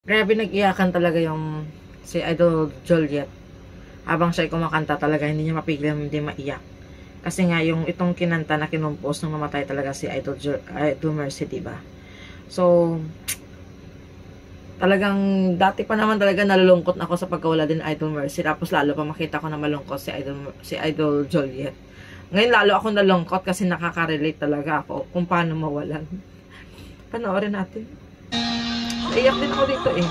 Grabe nag-iyakan talaga yung si Idol Joliet. Habang siya kumakanta talaga, hindi niya mapigilan hindi maiyak. Kasi nga yung itong kinanta na kinumpos nung mamatay talaga si Idol Mercy, diba? So, talagang dati pa naman talaga nalulungkot ako sa pagkawala din Idol Mercy. Tapos lalo pa makita ko na malungkot si Idol Joliet. Ngayon lalo ako nalungkot kasi nakaka-relate talaga ako kung paano mawalan. Panoorin natin. Naiyak din ako dito eh.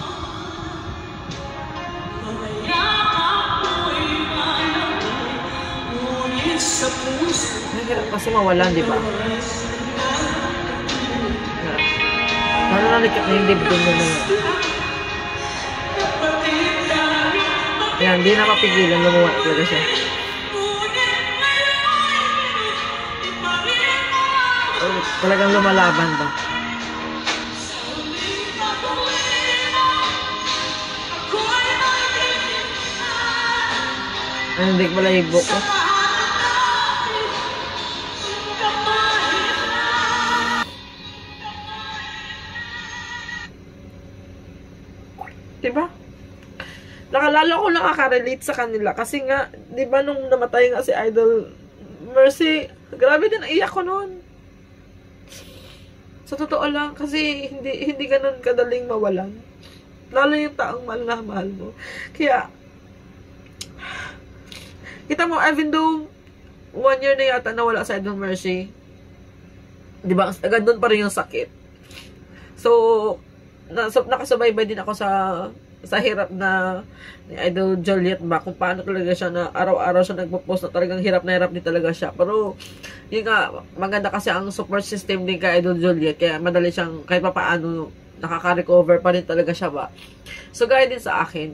Nahirap kasi mawalan, di ba? Paano nalikap na yung dibdib mo na yun? Ayan, hindi na mapigilan. Lumuha talaga siya. Talagang lumalaban ba? Ano, hindi ko pala ibo ko. Diba? Nakalala ko nakaka-relate sa kanila. Kasi nga, diba nung namatay nga si Idol Mercy, grabe din naiyak ko noon. Sa totoo lang, kasi hindi ganun kadaling mawalan. Lalo yung taong mahal na mahal mo. Kaya, kita mo, even though 1 year na yata nawala sa Idol Mercy, di ba, agad doon pa rin yung sakit. So, nakasubaybay din ako sa hirap na ni Idol Joliet ba, kung paano talaga siya na araw-araw siya nagpo-post na talagang hirap na hirap din talaga siya. Pero, yun nga, maganda kasi ang support system din kay Idol Joliet, kaya madali siyang, kahit pa paano, nakaka-recover pa rin talaga siya ba. So, gaya din sa akin,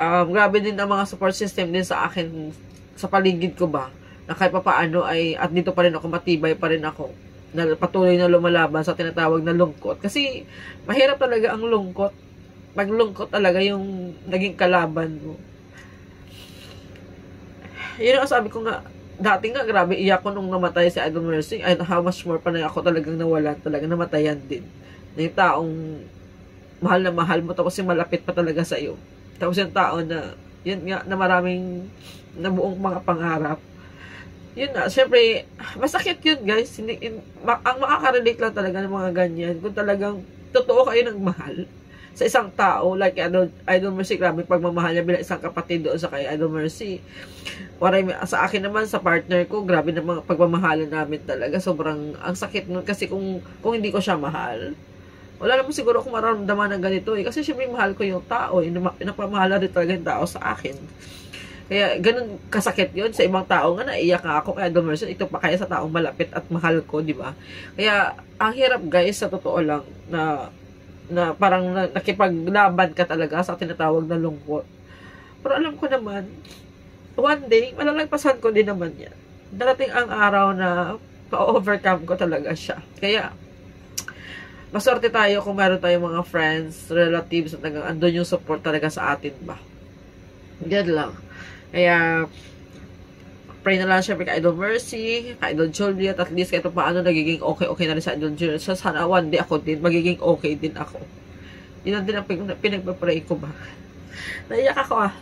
grabe din ang mga support system din sa akin, sa paligid ko ba, na kahit pa paano ay, at dito pa rin ako, matibay pa rin ako, na patuloy na lumalaban sa tinatawag na lungkot. Kasi, mahirap talaga ang lungkot. Maglungkot talaga yung naging kalaban mo. Yun ang sabi ko nga, dati nga, grabe, iyak ko nung namatay si Idol Mercy, and how much more pa na ako talagang nawalan, talagang namatayan din. Na yung taong mahal na mahal mo, tapos yung malapit pa talaga sa iyo. Tapos yung tao na, yun nga, na maraming nabuong mga pangarap. Yun na, syempre, masakit yun, guys. Ang makaka-relate lang talaga ng mga ganyan, kung talagang totoo kayo ng mahal sa isang tao, like Idol Mercy, grabe pagmamahal niya bilang isang kapatid doon sa kay Idol Mercy. Sa akin naman, sa partner ko, grabe na mga pagmamahalan namin talaga. Sobrang, ang sakit nun kasi kung hindi ko siya mahal, wala naman siguro akong mararamdaman ng ganito eh. Kasi syempre mahal ko yung tao eh. Napamahala rin talaga yung tao sa akin. Kaya ganun kasakit yun sa ibang tao nga naiyak nga ako kay Idol Mercy. Ito pa kaya sa taong malapit at mahal ko, di ba? Kaya ang hirap guys, sa totoo lang, na parang nakipaglaban ka talaga sa tinatawag na lungkot. Pero alam ko naman, one day, malalagpasan ko din naman yan. Darating ang araw na pa-overcome ko talaga siya. Kaya, maswerte tayo kung meron tayong mga friends, relatives, at andun yung support talaga sa atin ba. Yan lang. Kaya, pray na lang syempre kay Idol Mercy, kay Idol Joliet, at least kahit paano nagiging okay na rin sa Idol Joliet. So, sana one day ako din, magiging okay din ako. Yun din ang pinagpapray ko ba. Naiyak ako